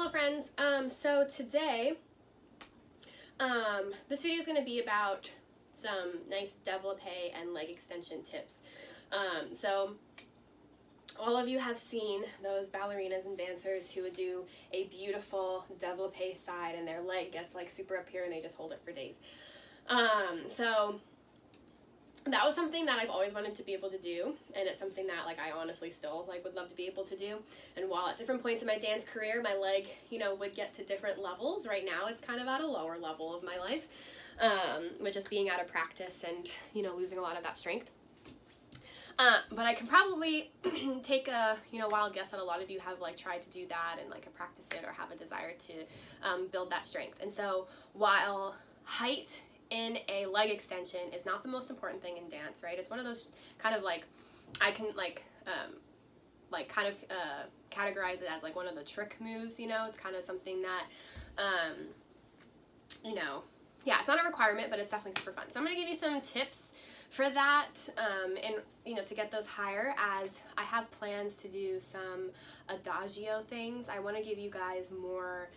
Hello friends, so today, this video is going to be about some nice Develope and leg extension tips. So all of you have seen those ballerinas and dancers who would do a beautiful Develope side and their leg gets like super up here and they just hold it for days. So that was something that I've always wanted to be able to do, and it's something that like I honestly still like would love to be able to do. And while at different points in my dance career my leg, you know, would get to different levels, right now it's kind of at a lower level of my life, with just being out of practice and, you know, losing a lot of that strength. But I can probably take a, wild guess that a lot of you have like tried to do that and like practice it or have a desire to build that strength. And so while height in a leg extension is not the most important thing in dance, right? It's one of those kind of like, I can categorize it as like one of the trick moves, it's kind of something that, yeah, it's not a requirement, but it's definitely super fun. So I'm going to give you some tips for that, and to get those higher, as I have plans to do some adagio things. I want to give you guys more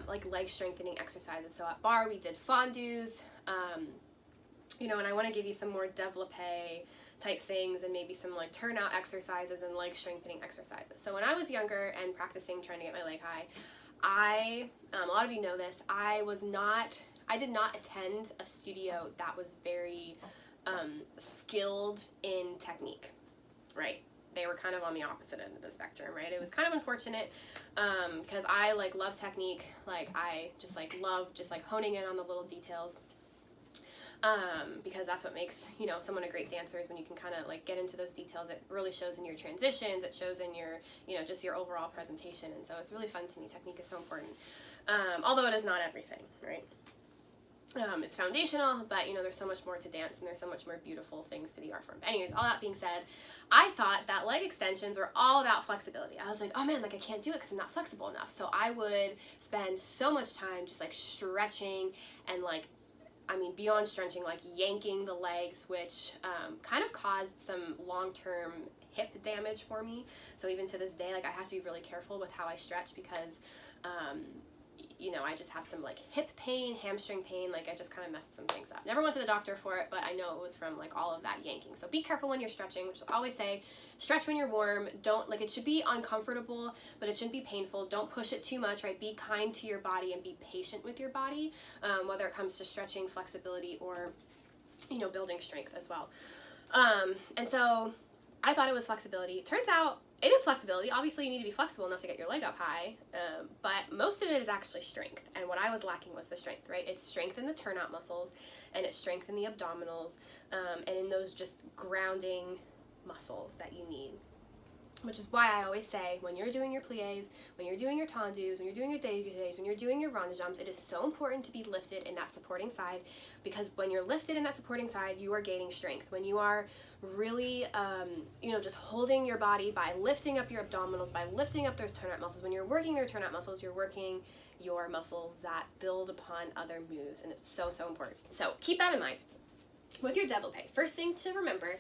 like leg strengthening exercises. So at bar we did fondus, and I want to give you some more Develope type things and maybe some like turnout exercises and leg strengthening exercises. So when I was younger and practicing trying to get my leg high, a lot of you know this, I did not attend a studio that was very skilled in technique, right? They were kind of on the opposite end of the spectrum, right? It was kind of unfortunate, because I like love technique, like I just like love just like honing in on the little details, because that's what makes, someone a great dancer, is when you can kind of like get into those details. It really shows in your transitions, it shows in your, just your overall presentation, and so it's really fun to me. Technique is so important, although it is not everything, right? It's foundational, but there's so much more to dance and there's so much more beautiful things to the art form. But anyways, all that being said, I thought that leg extensions were all about flexibility. I was like, oh man, like I can't do it because I'm not flexible enough. So I would spend so much time just like stretching and beyond stretching, like yanking the legs, which kind of caused some long-term hip damage for me. So even to this day, like I have to be really careful with how I stretch because I just have some like hip pain, hamstring pain, like I just kind of messed some things up. Never went to the doctor for it, but I know it was from like all of that yanking. So be careful when you're stretching, which I always say, stretch when you're warm. Don't, like, it should be uncomfortable, but it shouldn't be painful. Don't push it too much, right? Be kind to your body and be patient with your body, whether it comes to stretching, flexibility, or, building strength as well. And so I thought it was flexibility. Turns out it is flexibility. Obviously you need to be flexible enough to get your leg up high, but most of it is actually strength. And what I was lacking was the strength, right? It's strength in the turnout muscles, and it's strength in the abdominals, and in those just grounding muscles that you need. Which is why I always say, when you're doing your pliés, when you're doing your tendus, when you're doing your dégagés, when you're doing your rond de jambes, it is so important to be lifted in that supporting side, because when you're lifted in that supporting side, you are gaining strength. When you are really, just holding your body by lifting up your abdominals, by lifting up those turnout muscles, when you're working your turnout muscles, you're working your muscles that build upon other moves, and it's so, so important. So keep that in mind with your Develope. First thing to remember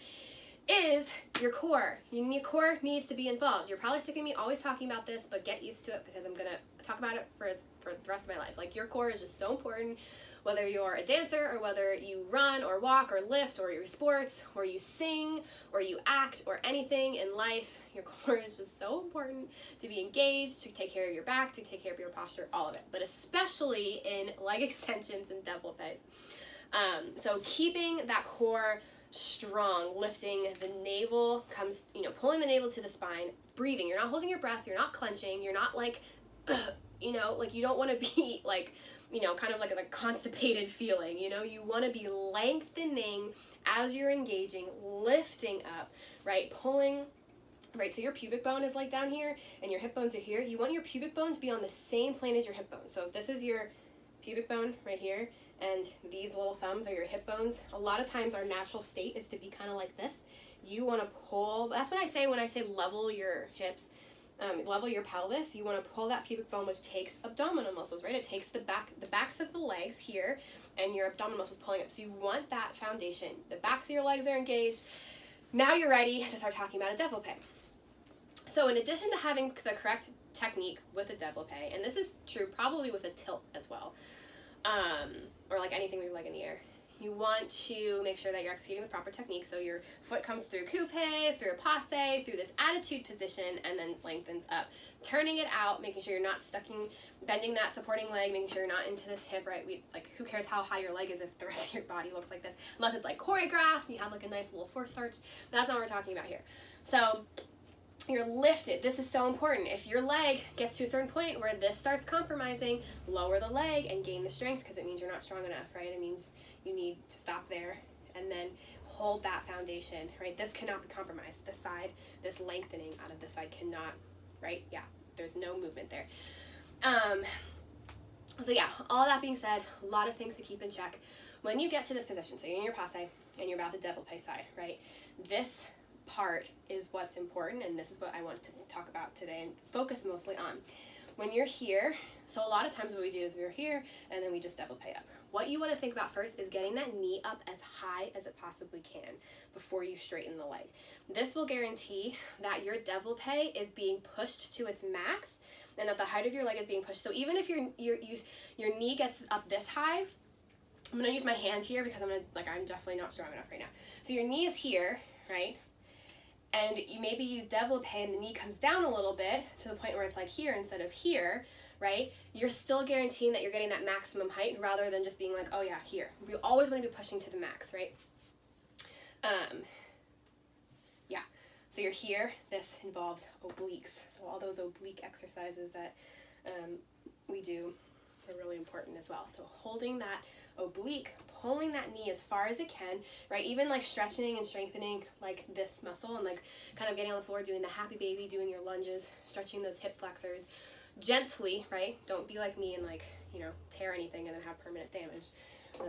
is your core. Your core needs to be involved. You're probably sick of me always talking about this, but get used to it because I'm going to talk about it for the rest of my life. Like, your core is just so important, whether you're a dancer or whether you run or walk or lift or your sports or you sing or you act or anything in life. Your core is just so important to be engaged, to take care of your back, to take care of your posture, all of it, but especially in leg extensions and Developes. So keeping that core strong, lifting the navel, comes, pulling the navel to the spine, breathing. You're not holding your breath, you're not clenching, you're not like, like you don't want to be like, kind of like a constipated feeling, you want to be lengthening as you're engaging, lifting up, right? Pulling, right? So your pubic bone is like down here and your hip bones are here. You want your pubic bone to be on the same plane as your hip bone. So if this is your pubic bone right here, and these little thumbs are your hip bones, a lot of times our natural state is to be kind of like this. You want to pull, that's what I say when I say level your hips, level your pelvis. You want to pull that pubic bone, which takes abdominal muscles, right? It takes the backs of the legs here, and your abdominal muscles pulling up. So you want that foundation. The backs of your legs are engaged. Now you're ready to start talking about a Develope. So in addition to having the correct technique with a Develope, and this is true probably with a tilt as well, or like anything we leg in the air, you want to make sure that you're executing with proper technique. So your foot comes through coupe, through a passe, through this attitude position, and then lengthens up. Turning it out, making sure you're not bending that supporting leg, making sure you're not into this hip, right? Who cares how high your leg is if the rest of your body looks like this? Unless it's like choreographed, and you have like a nice little force arch. That's not what we're talking about here. So you're lifted. This is so important. If your leg gets to a certain point where this starts compromising, lower the leg and gain the strength, because it means you're not strong enough, right? It means you need to stop there and then hold that foundation, right? This cannot be compromised. This side, this lengthening out of this side cannot, right? Yeah, there's no movement there. So yeah, all that being said, a lot of things to keep in check. When you get to this position, so you're in your passe and you're about to Develope side, right? This part is what's important, and this is what I want to talk about today and focus mostly on. When you're here, so a lot of times what we do is we're here and then we just Develope up. What you want to think about first is getting that knee up as high as it possibly can before you straighten the leg. This will guarantee that your Develope is being pushed to its max and that the height of your leg is being pushed. So even if your knee gets up this high, I'm going to use my hand here because I'm definitely not strong enough right now. So your knee is here, right? And maybe you Develope and the knee comes down a little bit to the point where it's like here instead of here, right? You're still guaranteeing that you're getting that maximum height rather than just being like, oh yeah, here. You always want to be pushing to the max, right? Yeah, so you're here. This involves obliques. So all those oblique exercises that we do are really important as well. So holding that oblique, pulling that knee as far as it can, right? Even like stretching and strengthening like this muscle and like kind of getting on the floor, doing the happy baby, doing your lunges, stretching those hip flexors gently, right? Don't be like me and like, tear anything and then have permanent damage. So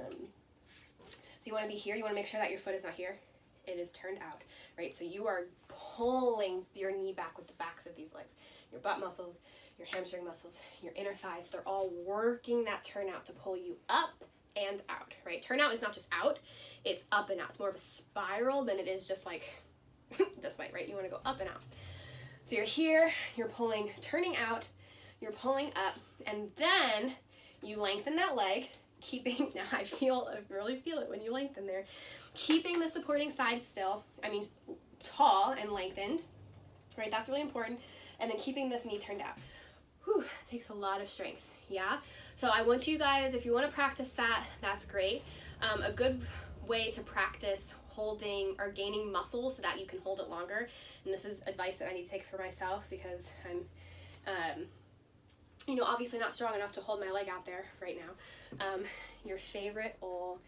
you want to be here. You want to make sure that your foot is not here. It is turned out, right? So you are pulling your knee back with the backs of these legs. Your butt muscles, your hamstring muscles, your inner thighs, they're all working that turnout to pull you up and out, right? Turnout is not just out, it's up and out. It's more of a spiral than it is just like this way, right? You want to go up and out. So you're here, you're pulling, turning out, you're pulling up, and then you lengthen that leg, keeping, now I really feel it when you lengthen there, keeping the supporting side still, tall and lengthened, right? That's really important. And then keeping this knee turned out. Whew, takes a lot of strength, yeah? So I want you guys, if you want to practice that, that's great. A good way to practice holding or gaining muscle so that you can hold it longer, and this is advice that I need to take for myself because I'm, obviously not strong enough to hold my leg out there right now. Your favorite old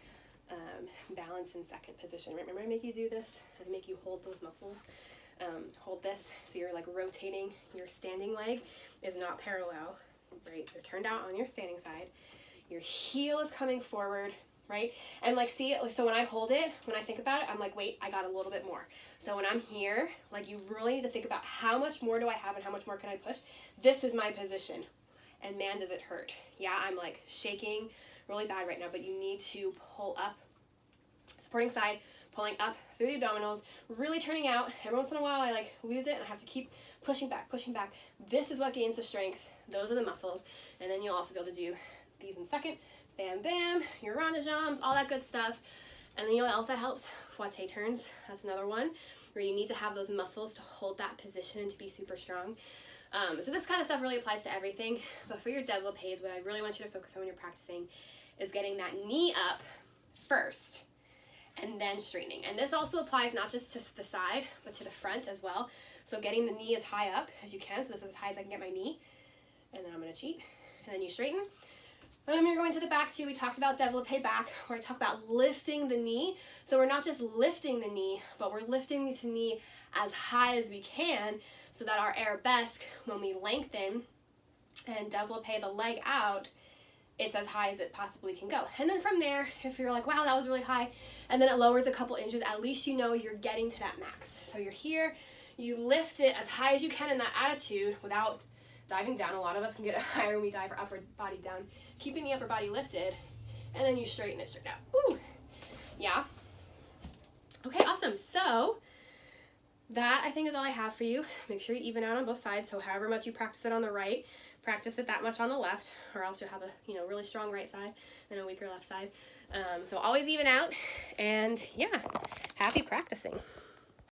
balance in second position. Remember I make you do this? I make you hold those muscles. Hold this, so you're like rotating your standing leg is not parallel, right? You're turned out on your standing side. Your heel is coming forward, right? And like, see it, so when I hold it, when I think about it, I'm like, wait, I got a little bit more. So when I'm here, like you really need to think about how much more do I have and how much more can I push? This is my position. And man, does it hurt. Yeah, I'm like shaking really bad right now, but you need to pull up, supporting side, pulling up through the abdominals, really turning out. Every once in a while I like lose it and I have to keep pushing back. This is what gains the strength. Those are the muscles. And then you'll also be able to do these in second. Bam, bam, your rond de jambes, all that good stuff. And then what else that helps? Fouette turns, that's another one where you need to have those muscles to hold that position and to be super strong. So this kind of stuff really applies to everything, but for your Developes, what I really want you to focus on when you're practicing is getting that knee up first and then straightening. And this also applies not just to the side, but to the front as well. So getting the knee as high up as you can, so this is as high as I can get my knee, and then I'm gonna cheat, and then you straighten. And then you're going to the back too. We talked about Develope back, where I talk about lifting the knee. So we're not just lifting the knee, but we're lifting the knee as high as we can so that our arabesque, when we lengthen and Develope the leg out, it's as high as it possibly can go. And then from there, if you're like, wow, that was really high, and then it lowers a couple inches, at least you know you're getting to that max. So you're here, you lift it as high as you can in that attitude without diving down. A lot of us can get it higher when we dive our upper body down, keeping the upper body lifted, and then you straighten it straight out. Ooh, yeah. Okay, awesome. So that I think is all I have for you. Make sure you even out on both sides. So however much you practice it on the right, practice it that much on the left, or else you'll have a really strong right side and a weaker left side. So always even out, and yeah, happy practicing.